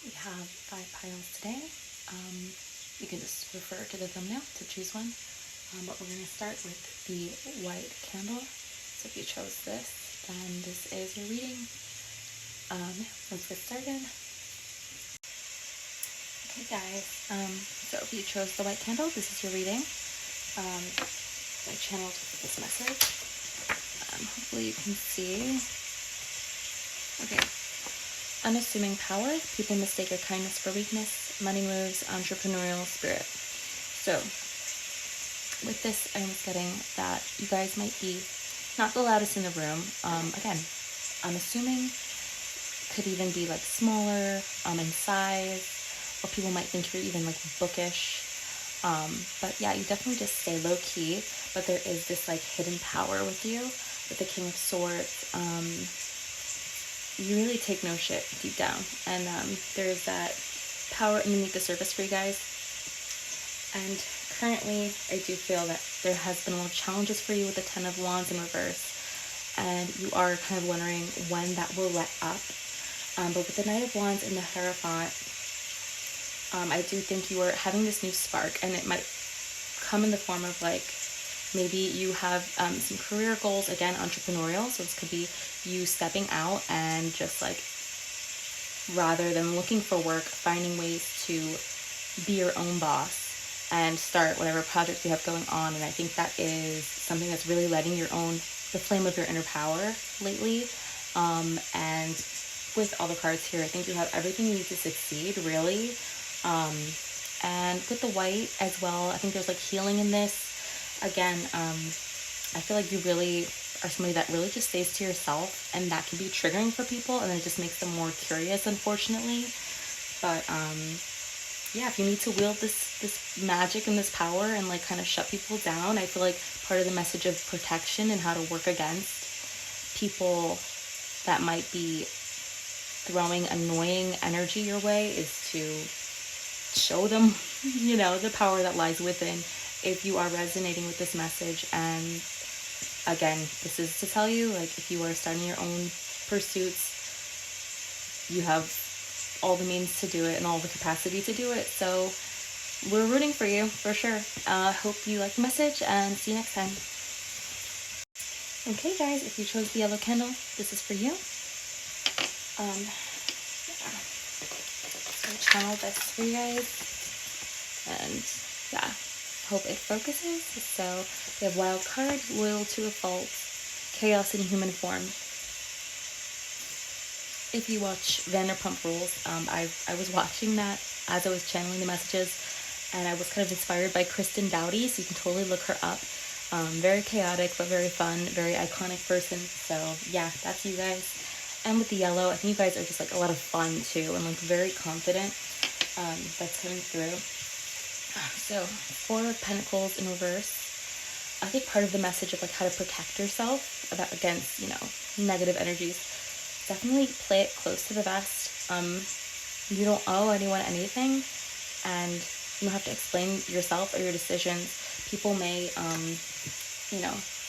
We have 5 piles today. You can just refer to the thumbnail to choose one. But we're going to start with the white candle. So if you chose this, then this is your reading. Let's get started. Okay guys, so if you chose the white candle, this is your reading. I channeled this message. Hopefully you can see. Okay. Unassuming power. People mistake your kindness for weakness. Money moves. Entrepreneurial spirit. So, with this, I was getting that you guys might be not the loudest in the room. Again, unassuming. Could even be like smaller in size. Or people might think you're even like bookish. But yeah, you definitely just stay low key. But there is this like hidden power with you. With the King of Swords. You really take no shit deep down, and there's that power underneath the surface for you guys. And currently I do feel that there has been a lot of challenges for you with the Ten of Wands in reverse, and you are kind of wondering when that will let up. But with the Knight of Wands and the Hierophant, I do think you are having this new spark, and it might come in the form of like maybe you have some career goals, again, entrepreneurial. So this could be you stepping out and just like, rather than looking for work, finding ways to be your own boss and start whatever project you have going on. And I think that is something that's really letting the flame of your inner power lately. And with all the cards here, I think you have everything you need to succeed, really. And with the white as well, I think there's like healing in this. Again, I feel like you really are somebody that really just stays to yourself, and that can be triggering for people, and it just makes them more curious, unfortunately. But yeah, if you need to wield this magic and this power and like kind of shut people down, I feel like part of the message of protection and how to work against people that might be throwing annoying energy your way is to show them, the power that lies within. If you are resonating with this message, and again, this is to tell you, like, if you are starting your own pursuits, you have all the means to do it and all the capacity to do it. So we're rooting for you, for sure. Hope you like the message, and see you next time. Okay guys, if you chose the yellow candle, this is for you. Yeah. So I channeled this for you guys, and yeah, hope it focuses. So we have wild card, loyal to a fault, chaos in human form. If you watch Vanderpump Rules, I was watching that as I was channeling the messages, and I was kind of inspired by Kristen Dowdy, so you can totally look her up. Very chaotic, but very fun, very iconic person. So yeah, that's you guys. And with the yellow, I think you guys are just like a lot of fun too, and like very confident. That's coming through. So, Four of Pentacles in reverse. I think part of the message of like how to protect yourself against, negative energies. Definitely play it close to the vest. You don't owe anyone anything, and you don't have to explain yourself or your decisions. People may,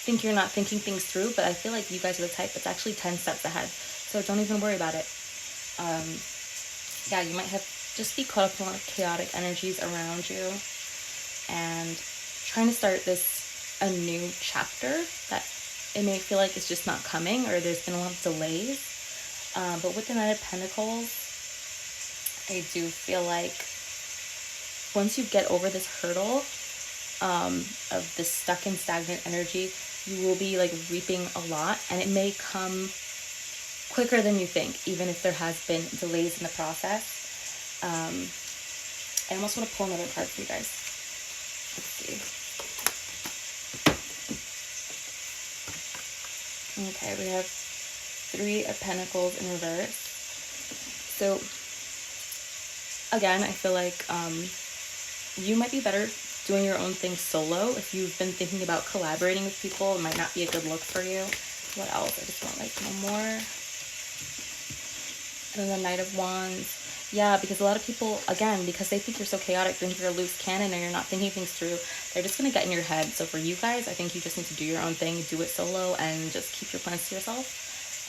think you're not thinking things through, but I feel like you guys are the type that's actually 10 steps ahead. So don't even worry about it. Yeah, you might have just be caught up in a lot of chaotic energies around you, and trying to start a new chapter that it may feel like it's just not coming, or there's been a lot of delays. But with the Knight of Pentacles, I do feel like once you get over this hurdle of this stuck and stagnant energy, you will be like reaping a lot, and it may come quicker than you think, even if there has been delays in the process. I almost want to pull another card for you guys. Let's see. Okay, we have Three of Pentacles in reverse. So, again, I feel like you might be better doing your own thing solo. If you've been thinking about collaborating with people, it might not be a good look for you. What else? I just want like one more. And then the Knight of Wands. Yeah, because a lot of people, again, because they think you're so chaotic, they think you're a loose cannon and you're not thinking things through, they're just going to get in your head. So for you guys, I think you just need to do your own thing, do it solo, and just keep your plans to yourself,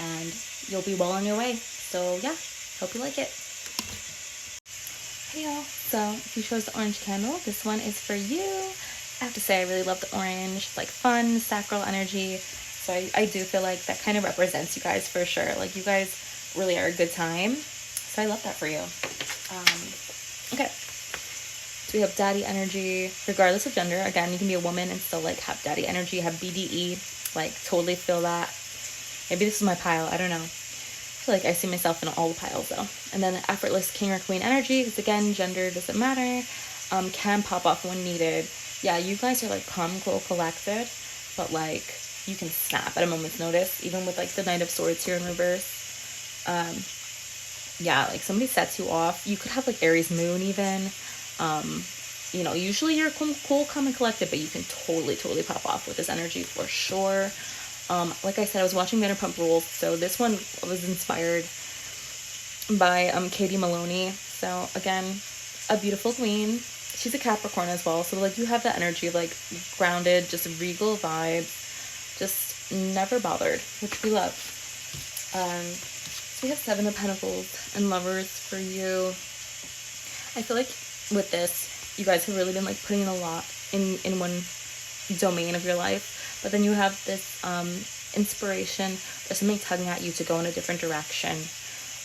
and you'll be well on your way. So yeah, hope you like it. Hey y'all, so if you chose the orange candle, this one is for you. I have to say I really love the orange. It's like fun, sacral energy. So I do feel like that kind of represents you guys for sure. Like you guys really are a good time. So I love that for you. Okay. So we have daddy energy, regardless of gender. Again, you can be a woman and still like have daddy energy, have BDE, like totally feel that. Maybe this is my pile, I don't know. I feel like I see myself in all the piles though. And then effortless king or queen energy, because again, gender doesn't matter. Can pop off when needed. Yeah, you guys are like calm, cool, collected, but like you can snap at a moment's notice, even with like the Knight of Swords here in reverse. Yeah, like somebody sets you off. You could have like Aries moon even. You know, usually you're cool, calm, and collected, but you can totally pop off with this energy for sure. Like I said, I was watching Vanderpump Rules, so this one was inspired by Katie Maloney. So again, a beautiful queen. She's a Capricorn as well, so like you have that energy of like grounded, just regal vibe, just never bothered, which we love. So we have Seven of Pentacles and Lovers for you. I feel like with this, you guys have really been like putting in a lot in one domain of your life, but then you have this inspiration or something tugging at you to go in a different direction.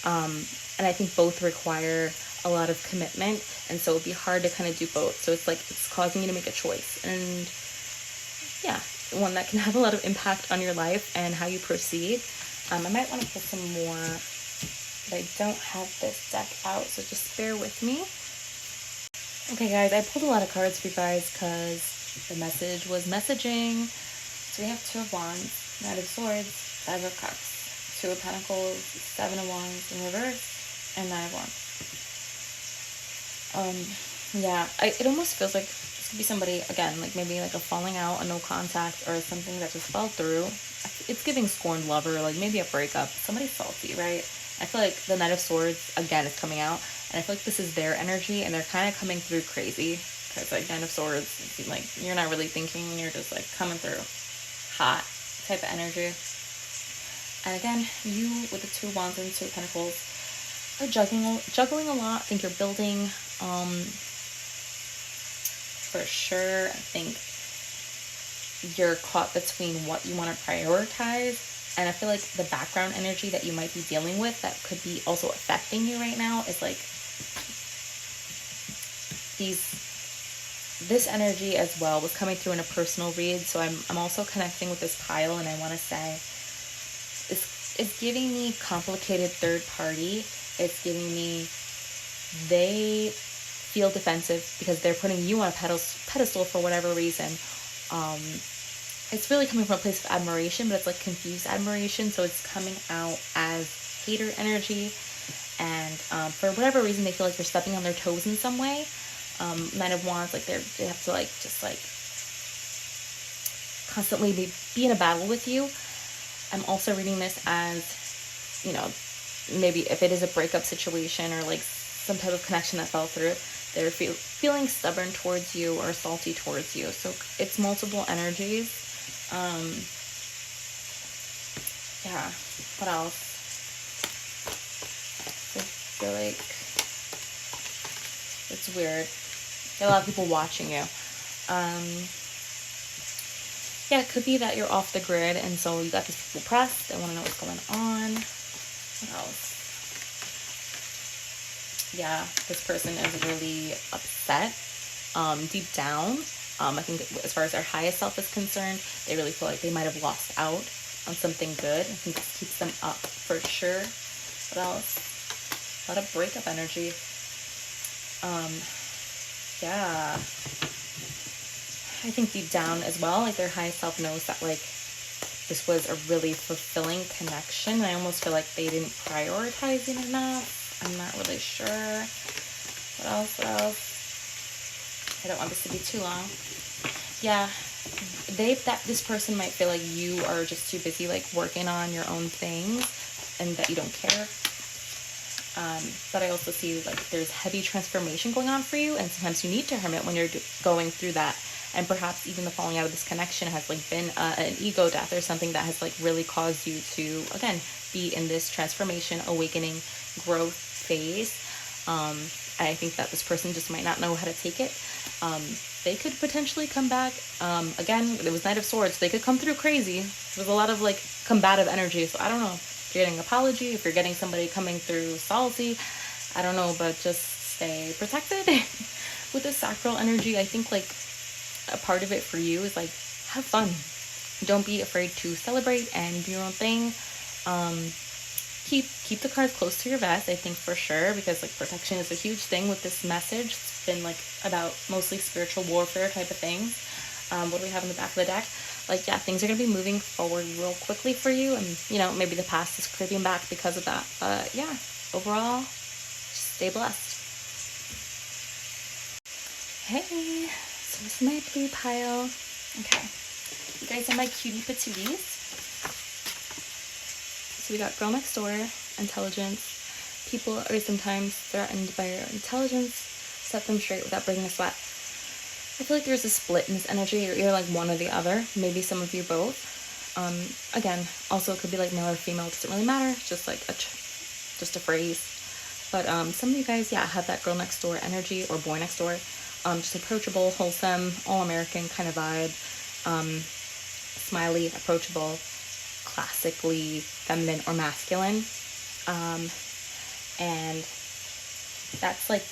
And I think both require a lot of commitment, and so it'd be hard to kind of do both. So it's like it's causing you to make a choice, and yeah, one that can have a lot of impact on your life and how you proceed. I might want to pull some more, but I don't have this deck out, so just bear with me. Okay guys, I pulled a lot of cards for you guys because the message was messaging. So we have Two of Wands, Knight of Swords, Five of Cups, Two of Pentacles, Seven of Wands in reverse, and Nine of Wands. Yeah, it almost feels like this could be somebody, again, like maybe like a falling out, a no contact, or something that just fell through. It's giving scorned lover, like maybe a breakup. Somebody's salty, right? I feel like the Knight of Swords, again, is coming out, and I feel like this is their energy, and they're kind of coming through crazy. Because like Knight of Swords, it seems like you're not really thinking, you're just like coming through hot type of energy. And again, you with the Two of Wands and Two of Pentacles are juggling a lot. I think you're building, for sure. I think you're caught between what you want to prioritize, and I feel like the background energy that you might be dealing with that could be also affecting you right now is like this energy as well was coming through in a personal read. So I'm also connecting with this pile, and I want to say it's giving me complicated third party. It's giving me they feel defensive because they're putting you on a pedestal for whatever reason. It's really coming from a place of admiration, but it's like confused admiration. So it's coming out as hater energy, and for whatever reason they feel like you're stepping on their toes in some way. Knight of Wands, like they have to like just like constantly be in a battle with you. I'm also reading this as, you know, maybe if it is a breakup situation or like some type of connection that fell through, they're feeling stubborn towards you or salty towards you. So it's multiple energies. Yeah, what else? I feel like it's weird. There are a lot of people watching you. Yeah, it could be that you're off the grid, and so you got these people pressed. They want to know what's going on. What else? Yeah, this person is really upset. Deep down, I think as far as their highest self is concerned, they really feel like they might have lost out on something good. I think this keeps them up for sure. What else? A lot of breakup energy. Yeah. I think deep down as well, like their highest self knows that like this was a really fulfilling connection. I almost feel like they didn't prioritize it enough. I'm not really sure. What else? I don't want this to be too long. Yeah, this person might feel like you are just too busy like working on your own things and that you don't care. But I also see like there's heavy transformation going on for you, and sometimes you need to hermit when you're going through that. And perhaps even the falling out of this connection has like been an ego death or something that has like really caused you to, again, be in this transformation, awakening, growth phase. I think that this person just might not know how to take it. They could potentially come back. Again, it was Knight of Swords. They could come through crazy. There's a lot of like combative energy. So I don't know if you're getting an apology, if you're getting somebody coming through salty. I don't know, but just stay protected. With the sacral energy, I think like a part of it for you is like have fun. Don't be afraid to celebrate and do your own thing. Keep the cards close to your vest, I think, for sure, because like protection is a huge thing with this message. It's been like about mostly spiritual warfare type of things. What do we have in the back of the deck? Like, yeah, things are gonna be moving forward real quickly for you, and you know, maybe the past is creeping back because of that. But yeah, overall, just stay blessed. Hey, so this is my blue pile. Okay, you guys are my cutie patooties. So we got girl next door, intelligence. People are sometimes threatened by your intelligence. Set them straight without breaking a sweat. I feel like there's a split in this energy. You're like one or the other. Maybe some of you both. Again, also it could be like male or female. It doesn't really matter. It's just like just a phrase. But some of you guys, yeah, have that girl next door energy or boy next door. Just approachable, wholesome, all-American kind of vibe. Smiley, approachable, classically feminine or masculine. And that's like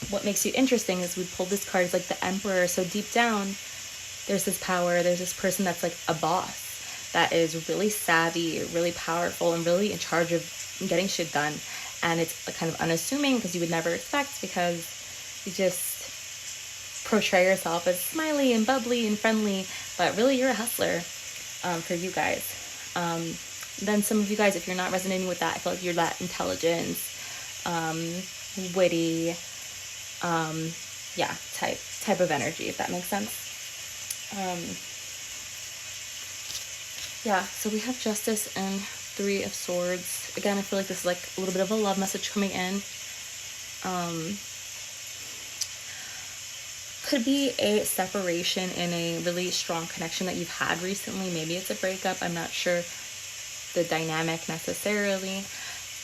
what makes you interesting is we pulled this card as like the Emperor. So deep down, there's this power, there's this person that's like a boss that is really savvy, really powerful, and really in charge of getting shit done. And it's kind of unassuming because you would never expect, because you just portray yourself as smiley and bubbly and friendly, but really you're a hustler. For you guys. Then some of you guys, if you're not resonating with that, I feel like you're that intelligence, witty, yeah, type of energy, if that makes sense. Yeah, so we have Justice and Three of Swords. Again, I feel like this is like a little bit of a love message coming in. Could be a separation in a really strong connection that you've had recently. Maybe it's a breakup. I'm not sure the dynamic necessarily,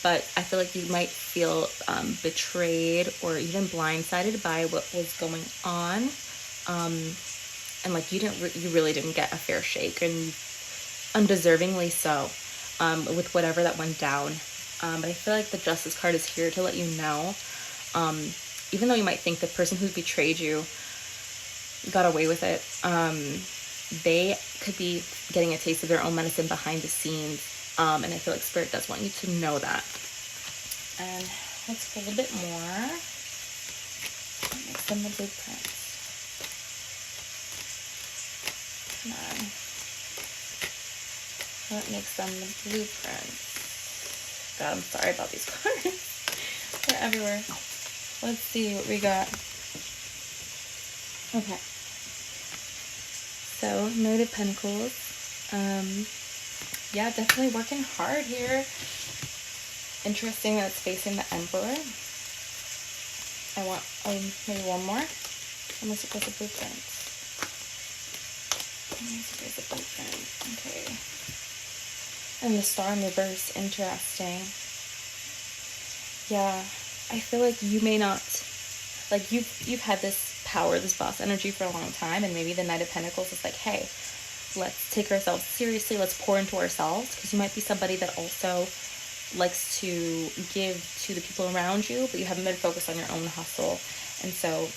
but I feel like you might feel betrayed or even blindsided by what was going on, and like you really didn't get a fair shake, and undeservingly so, with whatever that went down. But I feel like the Justice card is here to let you know, even though you might think the person who betrayed you got away with it, they could be getting a taste of their own medicine behind the scenes, and I feel like Spirit does want you to know that. And let's pull a bit more. Make some of the blueprints. Come on. What makes them the blueprints? God, I'm sorry about these cards. They're everywhere. Let's see what we got. Okay. So, Knight of Pentacles. Yeah, definitely working hard here. Interesting that it's facing the Emperor. I want maybe one more. Let me see if there's a blueprint. Okay. And the Star in reverse, interesting. Yeah, I feel like you may not, like you've had this power, this boss energy for a long time, and maybe the Knight of Pentacles is like, hey, let's take ourselves seriously, let's pour into ourselves, because you might be somebody that also likes to give to the people around you, but you haven't been focused on your own hustle. And so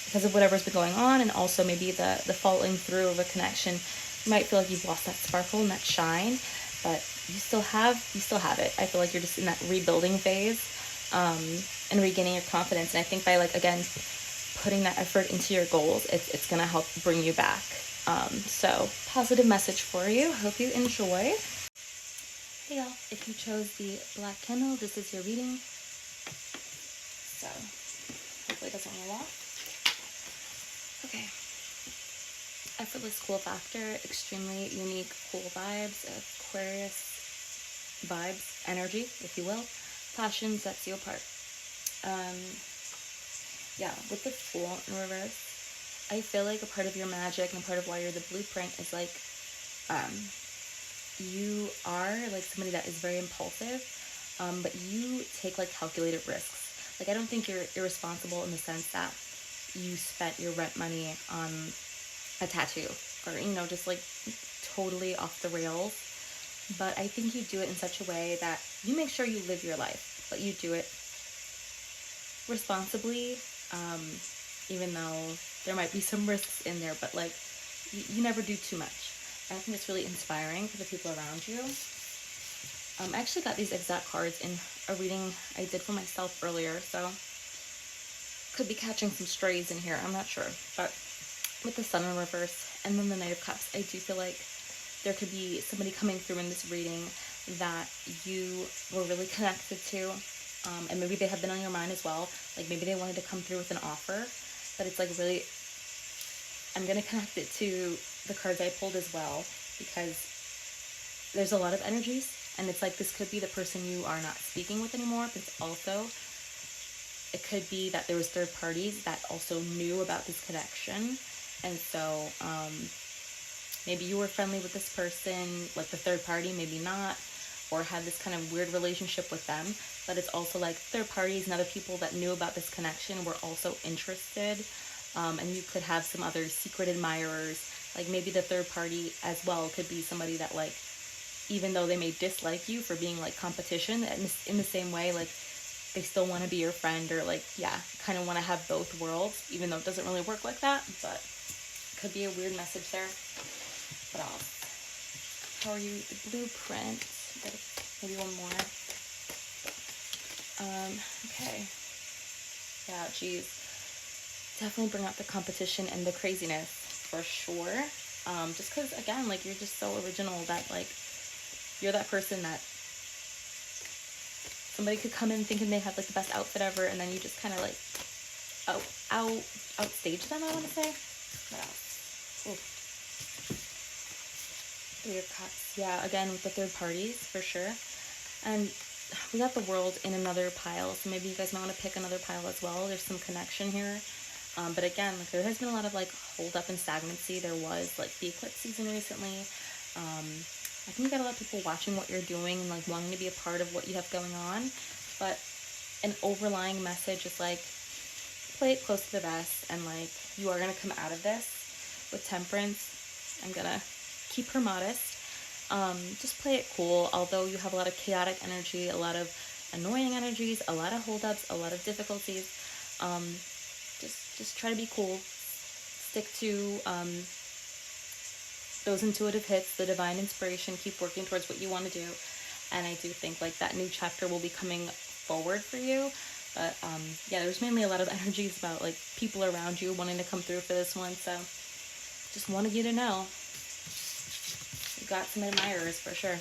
because of whatever's been going on, and also maybe the falling through of a connection, you might feel like you've lost that sparkle and that shine, but you still have it. I feel like you're just in that rebuilding phase, and regaining your confidence. And I think by, like, again, putting that effort into your goals, it's gonna help bring you back. So positive message for you. Hope you enjoy. Hey y'all, if you chose the black candle, this is your reading. So hopefully it doesn't roll off. Okay. Effortless cool factor, extremely unique cool vibes, Aquarius vibes, energy, if you will. Passion sets you apart. Yeah, with the Fool in reverse, I feel like a part of your magic and a part of why you're the blueprint is like, you are like somebody that is very impulsive, but you take like calculated risks. Like, I don't think you're irresponsible in the sense that you spent your rent money on a tattoo or, you know, just like totally off the rails. But I think you do it in such a way that you make sure you live your life, but you do it responsibly, even though there might be some risks in there, but like you never do too much. And I think it's really inspiring for the people around you. I actually got these exact cards in a reading I did for myself earlier, so could be catching some strays in here, I'm not sure. But with the Sun in reverse and then the Knight of Cups, I do feel like there could be somebody coming through in this reading that you were really connected to, and maybe they have been on your mind as well. Like maybe they wanted to come through with an offer, but it's like really, I'm going to connect it to the cards I pulled as well, because there's a lot of energies, and it's like this could be the person you are not speaking with anymore, but it's also, it could be that there was third parties that also knew about this connection. And so maybe you were friendly with this person, like the third party, maybe not, or had this kind of weird relationship with them. But it's also like third parties and other people that knew about this connection were also interested. And you could have some other secret admirers. Like maybe the third party as well could be somebody that, like, even though they may dislike you for being like competition, in the same way, like they still want to be your friend, or like, yeah, kind of want to have both worlds, even though it doesn't really work like that. But could be a weird message there. What else? How are you? The blueprint. Maybe one more. Okay. Yeah, geez. Definitely bring out the competition and the craziness for sure. Just because, again, like you're just so original that like you're that person that somebody could come in thinking they have like the best outfit ever, and then you just kind of like outstage them, I want to say. What else? Ooh. Three of Cups. Yeah, again with the third parties for sure. And we got the World in another pile, so maybe you guys might want to pick another pile as well. There's some connection here. But again, like there has been a lot of like hold up and stagnancy. There was like the eclipse season recently. I think you got a lot of people watching what you're doing and like wanting to be a part of what you have going on. But an overlying message is like, play it close to the vest, and like you are gonna come out of this with Temperance. I'm gonna keep her modest. Just play it cool, although you have a lot of chaotic energy, a lot of annoying energies, a lot of holdups, a lot of difficulties. Just try to be cool. Stick to those intuitive hits, the divine inspiration. Keep working towards what you want to do. And I do think like that new chapter will be coming forward for you. But yeah, there's mainly a lot of energies about like people around you wanting to come through for this one. So just wanted you to know. You got some admirers for sure.